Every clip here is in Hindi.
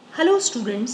Hello students.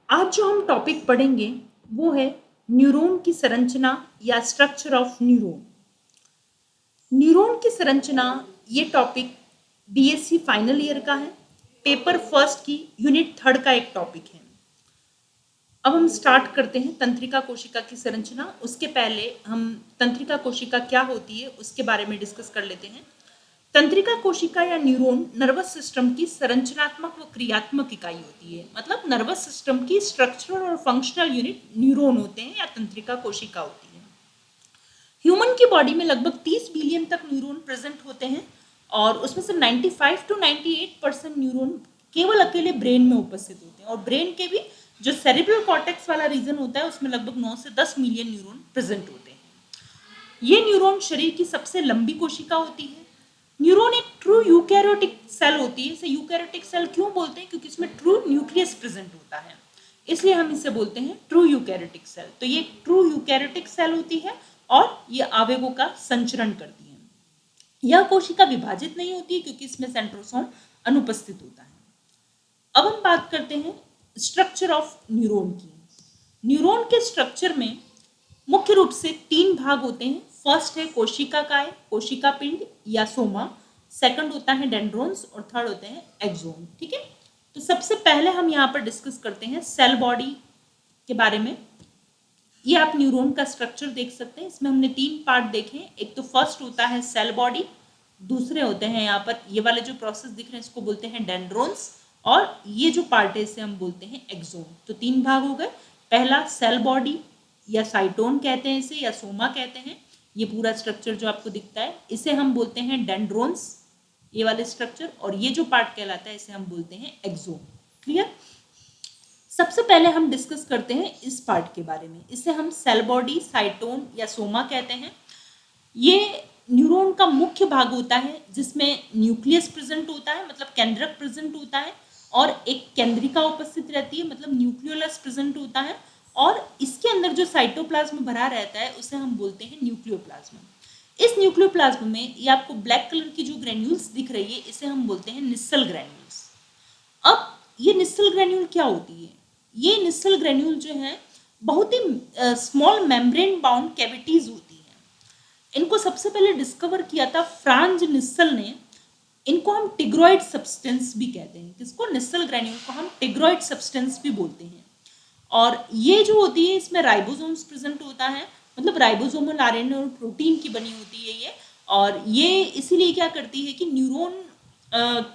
आज जो हम टॉपिक पढ़ेंगे वो है न्यूरॉन की संरचना या स्ट्रक्चर ऑफ न्यूरॉन। न्यूरॉन की संरचना ये टॉपिक बीएससी फाइनल ईयर का है, पेपर फर्स्ट की यूनिट थर्ड का एक टॉपिक है। अब हम स्टार्ट करते हैं तंत्रिका कोशिका की संरचना। उसके पहले हम तंत्रिका कोशिका क्या होती है उसके बारे में डिस्कस कर लेते हैं। तंत्रिका कोशिका या न्यूरॉन नर्वस सिस्टम की संरचनात्मक व क्रियात्मक इकाई होती है। मतलब नर्वस सिस्टम की स्ट्रक्चरल और फंक्शनल यूनिट न्यूरॉन होते हैं या तंत्रिका कोशिका होती है। ह्यूमन की बॉडी में लगभग 30 बिलियन तक न्यूरॉन प्रेजेंट होते हैं और उसमें से 95 to 98% न्यूरॉन केवल अकेले ब्रेन में उपस्थित होते हैं। और ब्रेन के भी जो सेरिब्रल कॉर्टेक्स वाला रीजन होता है उसमें लगभग 9 से 10 मिलियन न्यूरॉन प्रेजेंट होते हैं। ये न्यूरॉन शरीर की सबसे लंबी कोशिका होती है। न्यूरॉन एक ट्रू यूकैरियोटिक सेल होती है। इसे यूकैरियोटिक सेल क्यों बोलते हैं? क्योंकि इसमें ट्रू न्यूक्लियस प्रेजेंट होता है, इसलिए हम इसे बोलते हैं ट्रू यूकैरियोटिक सेल। तो ये ट्रू यूकैरियोटिक सेल होती है और ये आवेगों का संचरण करती है। यह कोशिका विभाजित नहीं होती है क्योंकि इसमें सेंट्रोसोम अनुपस्थित होता है। अब हम बात करते हैं स्ट्रक्चर ऑफ न्यूरॉन की। न्यूरॉन के स्ट्रक्चर में मुख्य रूप से 3 भाग होते हैं। फर्स्ट है कोशिका काय, कोशिका पिंड या सोमा। सेकंड होता है डेंड्रोन्स और थर्ड होते हैं एक्सोन। ठीक है, तो सबसे पहले हम यहाँ पर डिस्कस करते हैं सेल बॉडी के बारे में। ये आप न्यूरॉन का स्ट्रक्चर देख सकते हैं। इसमें हमने 3 पार्ट देखे। एक तो फर्स्ट होता है सेल बॉडी, दूसरे होते हैं यहाँ पर ये वाले जो प्रोसेस दिख रहे हैं इसको बोलते हैं डेंड्रोन्स, और ये जो पार्ट है इसे हम बोलते हैं एक्सोन। तो 3 भाग हो गए। पहला सेल बॉडी या साइटोन कहते हैं इसे, या सोमा कहते हैं। ये पूरा स्ट्रक्चर जो आपको दिखता है इसे हम बोलते हैं डेंड्रोन्स, ये वाले स्ट्रक्चर, और ये जो पार्ट कहलाता है इसे हम बोलते हैं एक्सोन। क्लियर? सबसे पहले हम डिस्कस करते हैं इस पार्ट के बारे में। इसे हम सेल बॉडी, साइटोन या सोमा कहते हैं। ये न्यूरॉन का मुख्य भाग होता है जिसमें न्यूक्लियस प्रेजेंट होता है, मतलब केंद्रक प्रेजेंट होता है, और एक केंद्रिका उपस्थित रहती है, मतलब न्यूक्लियोलस प्रेजेंट होता है, और इसके अंदर जो साइटोप्लाज्म भरा रहता है उसे हम बोलते हैं न्यूक्लियोप्लाज्म। इस न्यूक्लियोप्लाज्म में ये आपको ब्लैक कलर की जो ग्रेन्यूल्स दिख रही है इसे हम बोलते हैं निस्सल ग्रेन्यूल्स। अब ये निस्सल ग्रेन्यूल क्या होती है? ये निस्सल ग्रेन्यूल जो है बहुत ही स्मॉल मेम्ब्रेन बाउंड कैविटीज होती है। इनको सबसे पहले डिस्कवर किया था फ्रांज निस्सल ने। इनको हम टिग्रॉइड सब्सटेंस भी कहते हैं। किसको? निस्सल ग्रेन्यूल को हम टिग्रॉइड सब्सटेंस भी बोलते हैं। और ये जो होती है इसमें राइबोसोम्स प्रेजेंट होता है, मतलब राइबोसोमल आरएनए और प्रोटीन की बनी होती है ये। और ये इसीलिए क्या करती है कि न्यूरॉन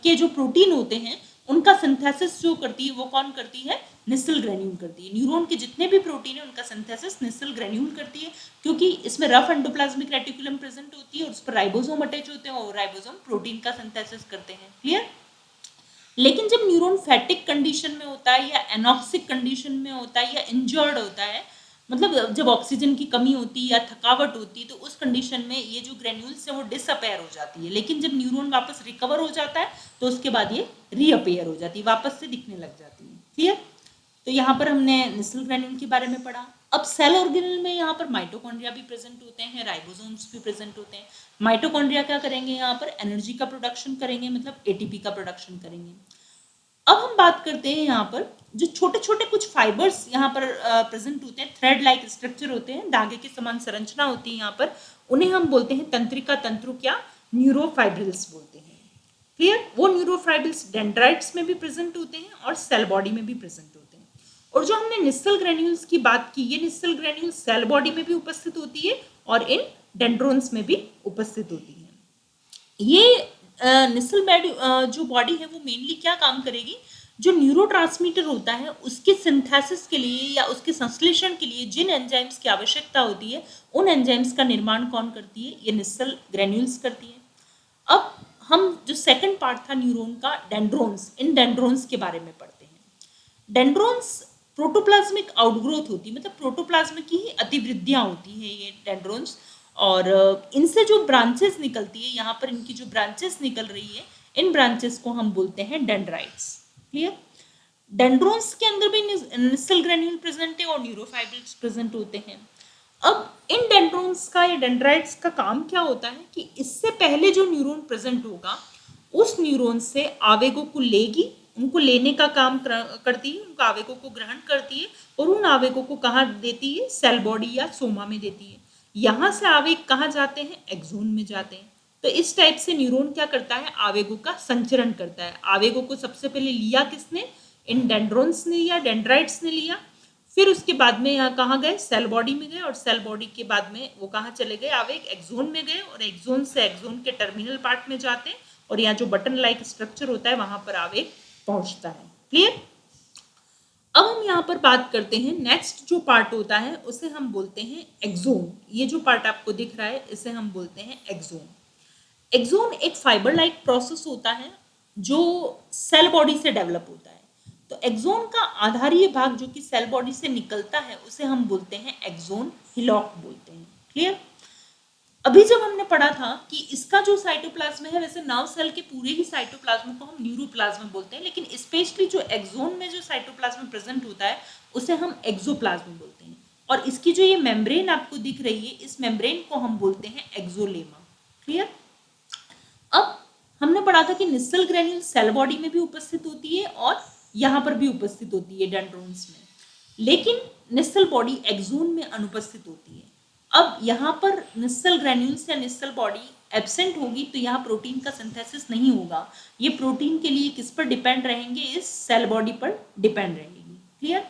के जो प्रोटीन होते हैं उनका सिंथेसिस जो करती है वो कौन करती है? निस्सल ग्रेन्यूल करती है। न्यूरॉन के जितने भी प्रोटीन है उनका सिंथेसिस निस्सल ग्रेन्यूल करती है, क्योंकि इसमें रफ एंडोप्लाज्मिक रेटिकुलम प्रेजेंट होती है और उस पर राइबोसोम अटैच होते हैं और राइबोसोम प्रोटीन का सिंथेसिस करते हैं। क्लियर? लेकिन जब न्यूरॉन फैटिक कंडीशन में होता है या एनॉक्सिक कंडीशन में होता है या इंजर्ड होता है, मतलब जब ऑक्सीजन की कमी होती है या थकावट होती है, तो उस कंडीशन में ये जो ग्रेन्यूल्स है वो डिसअपेयर हो जाती है। लेकिन जब न्यूरॉन वापस रिकवर हो जाता है तो उसके बाद ये रीअपेयर हो जाती है, वापस से दिखने लग जाती है। क्लियर? तो यहाँ पर हमने निस्सल ग्रेन्यूल के बारे में पढ़ा। अब सेल ऑर्गेनल में यहाँ पर माइटोकॉन्ड्रिया भी प्रेजेंट होते हैं, राइबोसोम्स भी प्रेजेंट होते हैं। माइटोकॉन्ड्रिया क्या करेंगे? यहाँ पर एनर्जी का प्रोडक्शन करेंगे, मतलब एटीपी का प्रोडक्शन करेंगे। अब हम बात करते हैं यहाँ पर जो छोटे छोटे कुछ फाइबर्स यहाँ पर प्रेजेंट होते हैं, थ्रेड लाइक स्ट्रक्चर होते हैं, धागे के समान संरचना होती है यहाँ पर, उन्हें हम बोलते हैं तंत्रिका तंतु या न्यूरोफाइब्रिल्स बोलते हैं। क्लियर? वो न्यूरोफाइब्रिल्स डेंड्राइट्स में भी प्रेजेंट होते हैं और सेल बॉडी में भी प्रेजेंट होते हैं। और जो हमने निस्सल ग्रेन्यूल्स की बात की, ये निस्सल ग्रेन्यूल्स सेल बॉडी में भी उपस्थित होती है और इन डेंड्रोन्स में भी उपस्थित होती है। ये निस्सल जो बॉडी है वो मेनली क्या काम करेगी? जो न्यूरोट्रांसमीटर होता है उसके सिंथेसिस के लिए या उसके संश्लेषण के लिए जिन एंजाइम्स की आवश्यकता होती है उन एंजाइम्स का निर्माण कौन करती है? ये निस्सल ग्रेन्यूल्स करती है। अब हम जो सेकंड पार्ट था न्यूरॉन का, डेंड्रोन्स, इन डेंड्रोन्स के बारे में पढ़ते हैं। डेंड्रोन्स प्रोटोप्लाज्मिक आउटग्रोथ होती है, मतलब प्रोटोप्लाज्म की ही अतिवृद्धियां होती है ये डेंड्रोन्स। और इनसे जो ब्रांचेस निकलती है, यहाँ पर इनकी जो ब्रांचेस निकल रही है, इन ब्रांचेस को हम बोलते हैं डेंड्राइट्स। क्लियर? डेंड्रोन्स के अंदर भी निस्सल ग्रेन्यूल प्रेजेंट है और न्यूरोफाइब्रिल्स प्रेजेंट होते हैं। अब इन डेंड्रोन्स का या डेंड्राइट्स का काम क्या होता है कि इससे पहले जो न्यूरॉन प्रेजेंट होगा उस न्यूरॉन से आवेगों को लेगी उनको लेने का काम करती है, उनको आवेगों को ग्रहण करती है और उन आवेगों को कहाँ देती है, सेल बॉडी या सोमा में देती है। यहाँ से आवेग कहाँ जाते हैं, एक्सोन में जाते हैं। तो इस टाइप से न्यूरॉन क्या करता है, आवेगों का संचरण करता है। आवेगों को सबसे पहले लिया किसने, इन डेंड्रोन्स ने लिया, डेंड्राइट्स ने लिया, फिर उसके बाद में यहाँ कहाँ गए, सेल बॉडी में गए, और सेल बॉडी के बाद में वो कहाँ चले गए, आवेग एक्सोन में गए, और एक्सोन से एक्सोन के टर्मिनल पार्ट में जाते हैं, और यहाँ जो बटन लाइक स्ट्रक्चर होता है वहां पर आवेग पहुंचता है। क्लियर। अब हम यहाँ पर बात करते हैं, नेक्स्ट जो पार्ट होता है उसे हम बोलते हैं एक्सोन। ये जो पार्ट आपको दिख रहा है इसे हम बोलते हैं एक्सोन। एक्सोन एक फाइबर लाइक प्रोसेस होता है जो सेल बॉडी से डेवलप होता है। तो एक्सोन का आधारीय भाग जो कि सेल बॉडी से निकलता है उसे हम बोलते हैं एक्सोन हिलॉक बोलते हैं। क्लियर। अभी जब हमने पढ़ा था कि इसका जो साइटोप्लाज्म है, वैसे नर्व सेल के पूरे ही साइटोप्लाज्म को हम न्यूरोप्लाज्म बोलते हैं, लेकिन स्पेशली जो एक्सोन में जो साइटोप्लाज्म प्रेजेंट होता है उसे हम एक्सोप्लाज्म बोलते हैं। और इसकी जो ये मेम्ब्रेन आपको दिख रही है, इस मेम्ब्रेन को हम बोलते हैं एक्सोलेमा। क्लियर। अब हमने पढ़ा था कि निस्सल ग्रेन्यूल सेल बॉडी में भी उपस्थित होती है और यहाँ पर भी उपस्थित होती है डेंड्रोन्स में, लेकिन निस्सल बॉडी एक्सोन में अनुपस्थित होती है। अब यहाँ पर निस्सल ग्रेन्यूल्स या निस्सल बॉडी एब्सेंट होगी तो यहाँ प्रोटीन का सिंथेसिस नहीं होगा। ये प्रोटीन के लिए किस पर डिपेंड रहेंगे, इस सेल बॉडी पर डिपेंड रहेंगी। क्लियर।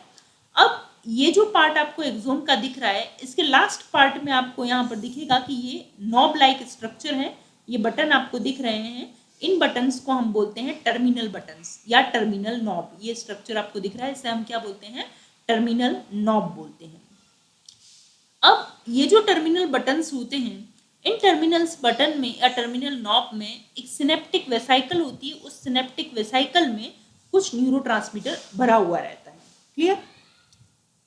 अब ये जो पार्ट आपको एक्सोन का दिख रहा है, इसके लास्ट पार्ट में आपको यहाँ पर दिखेगा कि ये नॉब लाइक स्ट्रक्चर है। ये बटन आपको दिख रहे हैं, इन बटन्स को हम बोलते हैं टर्मिनल बटन्स या टर्मिनल नॉब। ये स्ट्रक्चर आपको दिख रहा है, इसे हम क्या बोलते हैं, टर्मिनल नॉब बोलते हैं। अब ये जो टर्मिनल बटन्स होते हैं, इन टर्मिनल्स बटन में या टर्मिनल नॉब में एक सिनेप्टिक वेसाइकल होती है। उस सिनेप्टिक वेसाइकल में कुछ न्यूरोट्रांसमीटर भरा हुआ रहता है। क्लियर।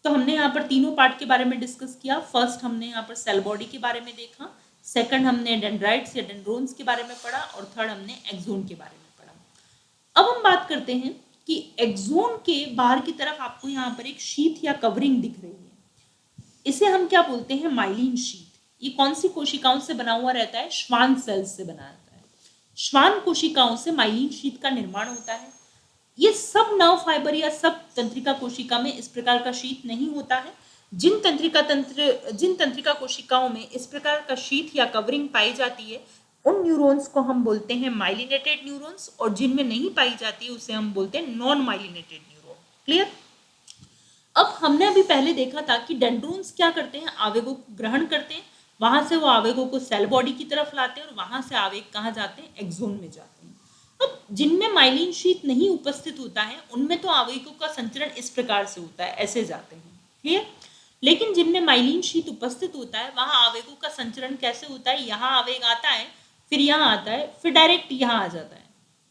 तो हमने यहाँ पर तीनों पार्ट के बारे में डिस्कस किया। फर्स्ट हमने यहाँ पर सेल बॉडी के बारे में देखा, सेकंड हमने डेंड्राइट्स या डेंड्रोन्स के बारे में पढ़ा, और थर्ड हमने एक्सोन के बारे में पढ़ा। अब हम बात करते हैं कि एक्सोन के बाहर की तरफ आपको यहाँ पर एक शीथ या कवरिंग दिख रही है, इसे हम क्या बोलते हैं, माइलिन शीथ। ये कौन सी कोशिकाओं से बना हुआ रहता है, श्वान सेल्स से बना रहता है। श्वान कोशिकाओं से माइलिन शीथ का निर्माण होता है। ये सब नर्व फाइबर या सब तंत्रिका कोशिका में इस प्रकार का शीथ नहीं होता है। जिन तंत्रिका कोशिकाओं में इस प्रकार का शीथ या कवरिंग पाई जाती है, उन न्यूरॉन्स को हम बोलते हैं माइलिनेटेड न्यूरॉन्स, और जिनमें नहीं पाई जाती है उसे हम बोलते हैं नॉन माइलिनेटेड न्यूरॉन। क्लियर। अब हमने अभी पहले देखा था कि डेंड्रोन्स क्या करते हैं, आवेगों को ग्रहण करते हैं, वहां से वो आवेगों को सेल बॉडी की तरफ लाते हैं, और वहां से आवेग कहाँ जाते हैं, एक्सोन में जाते हैं। अब जिनमें माइलिन शीथ नहीं उपस्थित होता है उनमें तो आवेगों का संचरण इस प्रकार से होता है, ऐसे जाते हैं। क्लियर। लेकिन जिनमें माइलिन शीथ उपस्थित होता है वहां आवेगों का संचरण कैसे होता है, यहाँ आवेग आता है, फिर यहाँ आता है, फिर डायरेक्ट यहाँ आ जाता है,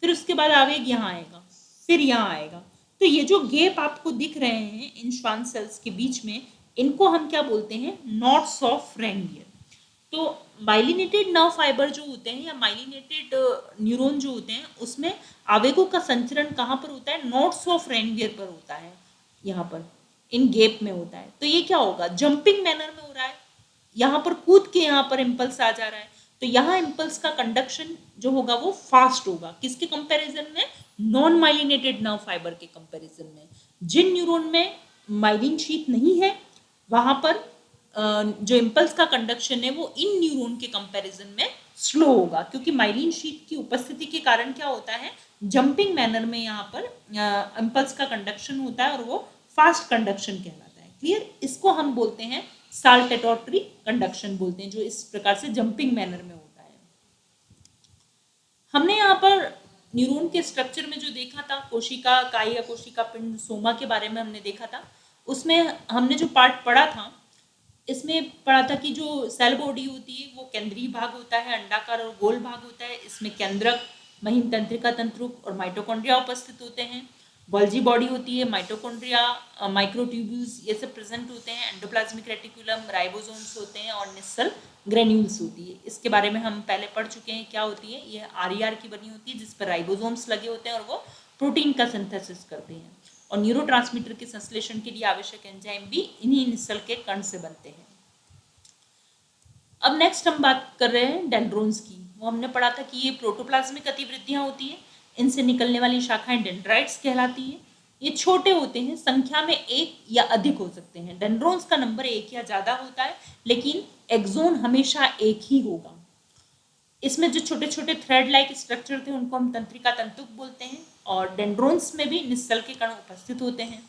फिर उसके बाद आवेग यहाँ आएगा, फिर यहाँ आएगा। तो ये जो गैप आपको दिख रहे हैं इन श्वान सेल्स के बीच में, इनको हम क्या बोलते हैं, नॉट्स ऑफ रेनवियर। तो माइलिनेटेड नर्व फाइबर जो होते हैं या माइलिनेटेड न्यूरॉन जो होते हैं, उसमें आवेगों का संचरण कहाँ पर होता है, नॉट्स ऑफ रेनवियर पर होता है, यहाँ पर इन गैप में होता है। तो ये क्या होगा, जंपिंग मैनर में हो रहा है, यहाँ पर कूद के यहाँ पर इम्पल्स आ जा रहा है। तो यहाँ इम्पल्स का कंडक्शन जो होगा वो फास्ट होगा, किसके कंपैरिजन में, नॉन माइलिनेटेड नर्व फाइबर के कंपैरिजन में। जिन न्यूरॉन में माइलिन शीथ नहीं है वहां पर जो इम्पल्स का कंडक्शन है वो इन न्यूरॉन के कंपैरिजन में स्लो होगा, क्योंकि माइलिन शीथ की उपस्थिति के कारण क्या होता है, जंपिंग मैनर में यहाँ पर इम्पल्स का कंडक्शन होता है और वो फास्ट कंडक्शन कहलाता है। क्लियर। इसको हम बोलते हैं साल्टेटोरी कंडक्शन बोलते हैं, जो इस प्रकार से जंपिंग मैनर में होता है। हमने यहाँ पर न्यूरॉन के स्ट्रक्चर में जो देखा था, कोशिका काय या कोशिका पिंड सोमा के बारे में हमने देखा था। उसमें हमने जो पार्ट पढ़ा था, इसमें पढ़ा था कि जो सेल बॉडी होती है वो केंद्रीय भाग होता है, अंडाकार और गोल भाग होता है। इसमें केंद्रक, महीन तंत्रिका तंत्रुक और माइटोकॉन्ड्रिया उपस्थित होते हैं। गोल्जी बॉडी होती है, माइटोकॉन्ड्रिया, माइक्रोट्यूब्यूल्स ये सब प्रेजेंट होते हैं। एंडोप्लाज्मिक रेटिकुलम, राइबोसोम्स होते हैं और निस्सल ग्रेन्यूल्स होती है। इसके बारे में हम पहले पढ़ चुके हैं, क्या होती है, ये आरईआर की बनी होती है जिस पर राइबोसोम्स लगे होते हैं और वो प्रोटीन का सिंथेसिस करते हैं। और न्यूरोट्रांसमीटर के संश्लेषण के लिए आवश्यक एंजाइम भी इन्हीं निस्सल के कण से बनते हैं। अब नेक्स्ट हम बात कर रहे हैं डेंड्रोन्स की। वो हमने पढ़ा था कि ये प्रोटोप्लाज्मिक गतिविधियां होती है। इनसे निकलने वाली शाखाएं डेंड्राइट्स कहलाती है। ये छोटे होते हैं, संख्या में एक या अधिक हो सकते हैं। डेंड्रोन्स का नंबर एक या ज्यादा होता है, लेकिन एक्सोन हमेशा एक ही होगा। इसमें जो छोटे छोटे थ्रेड लाइक स्ट्रक्चर थे उनको हम तंत्रिका तंतुक बोलते हैं, और डेंड्रोन्स में भी निस्सल के कण उपस्थित होते हैं।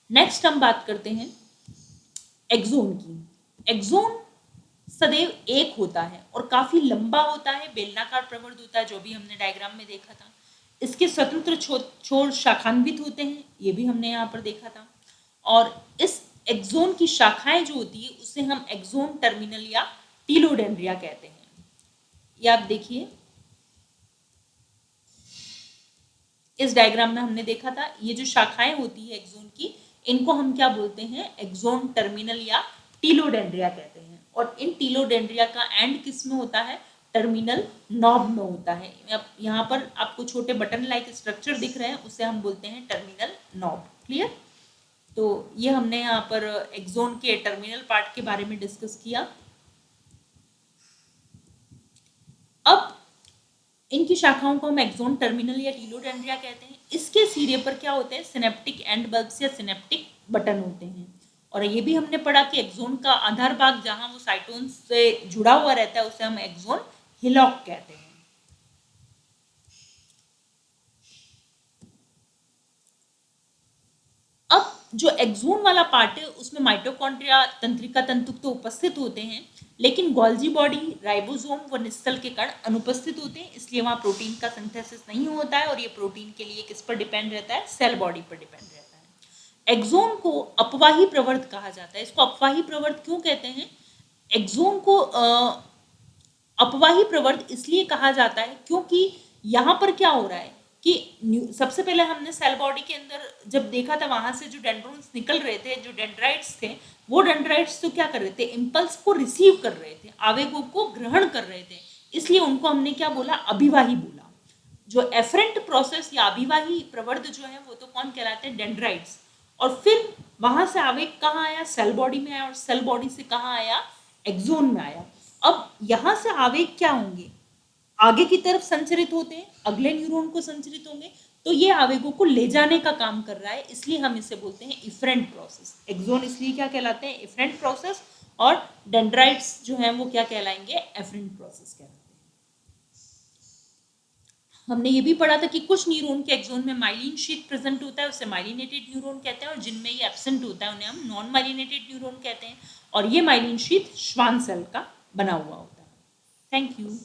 नेक्स्ट हम बात करते हैं एक्सोन की। एक्सोन सदैव एक होता है और काफी लंबा होता है, बेलनाकार प्रवर्ध होता है, जो भी हमने डायग्राम में देखा था। इसके स्वतंत्र छोर शाखान्वित होते हैं, ये भी हमने यहाँ पर देखा था। और इस एक्सोन की शाखाएं जो होती है उसे हम एक्सोन टर्मिनल या टीलोडेंड्रिया कहते हैं। ये आप देखिए, इस डायग्राम में हमने देखा था, ये जो शाखाएं होती है एक्सोन की, इनको हम क्या बोलते हैं, एक्सोन टर्मिनल या टीलोडेंड्रिया कहते हैं। और इन टीलोडेंड्रिया का एंड किस में होता है, टर्मिनल नॉब में होता है। यहाँ पर आपको छोटे बटन लाइक स्ट्रक्चर दिख रहे हैं, उसे हम बोलते हैं टर्मिनल नॉब। क्लियर? तो ये हमने यहाँ पर एक्सोन के टर्मिनल पार्ट के बारे में डिस्कस किया। अब इनकी शाखाओं को हम एक्सोन टर्मिनल या टीलोडेंड्रिया कहते हैं। इसके सिरे पर क्या होते हैं, सिनेप्टिक एंड बल्ब्स या सिनेप्टिक बटन होते हैं। और ये भी हमने पढ़ा कि एक्सोन का आधार भाग जहां वो साइटोन से जुड़ा हुआ रहता है उसे हम एक्सोन हिलॉक कहते हैं। अब जो एक्सोन वाला पार्ट है उसमें माइटोकॉन्ड्रिया, तंत्रिका तंतुक तो उपस्थित होते हैं, लेकिन गोल्जी बॉडी, राइबोसोम व निस्सल के कण अनुपस्थित होते हैं, इसलिए वहां प्रोटीन का सिंथेसिस नहीं होता है। और ये प्रोटीन के लिए किस पर डिपेंड रहता है, सेल बॉडी पर डिपेंड रहता है। एक्सोन को अपवाही प्रवर्ध कहा जाता है। इसको अपवाही प्रवर्ध क्यों कहते हैं, एक्सोन को अपवाही प्रवर्ध इसलिए कहा जाता है क्योंकि यहाँ पर क्या हो रहा है कि सबसे पहले हमने सेल बॉडी के अंदर जब देखा था, वहां से जो डेंड्रोन्स निकल रहे थे, जो डेंड्राइट्स थे, वो डेंड्राइट्स तो क्या कर रहे थे, इम्पल्स को रिसीव कर रहे थे, आवेगों को ग्रहण कर रहे थे, इसलिए उनको हमने क्या बोला, अभिवाही बोला। जो एफरेंट प्रोसेस या अभिवाही प्रवर्ध जो है वो तो कौन कहलाते हैं, डेंड्राइट्स। और फिर वहां से आवेग कहाँ आया, सेल बॉडी में आया, और सेल बॉडी से कहाँ आया, एक्सोन में आया। अब यहां से आवेग क्या होंगे, आगे की तरफ संचरित होते हैं, अगले न्यूरॉन को संचरित होंगे, तो ये आवेगों को ले जाने का काम कर रहा है, इसलिए हम इसे बोलते हैं इफरेंट प्रोसेस। एक्सोन इसलिए क्या कहलाते हैं, इफरेंट प्रोसेस, और डेंड्राइट्स जो हैं वो क्या कहलाएंगे, एफरेंट प्रोसेस कहलाते हैं। हमने ये भी पढ़ा था कि कुछ न्यूरॉन के एक्सोन में माइलिन शीथ प्रेजेंट होता है, उसे माइलिनेटेड न्यूरॉन कहते हैं, और जिनमें ये एब्सेंट होता है उन्हें हम नॉन माइलिनेटेड न्यूरॉन कहते हैं। और ये माइलिन शीथ श्वान सेल का बना हुआ होता है। Thank you.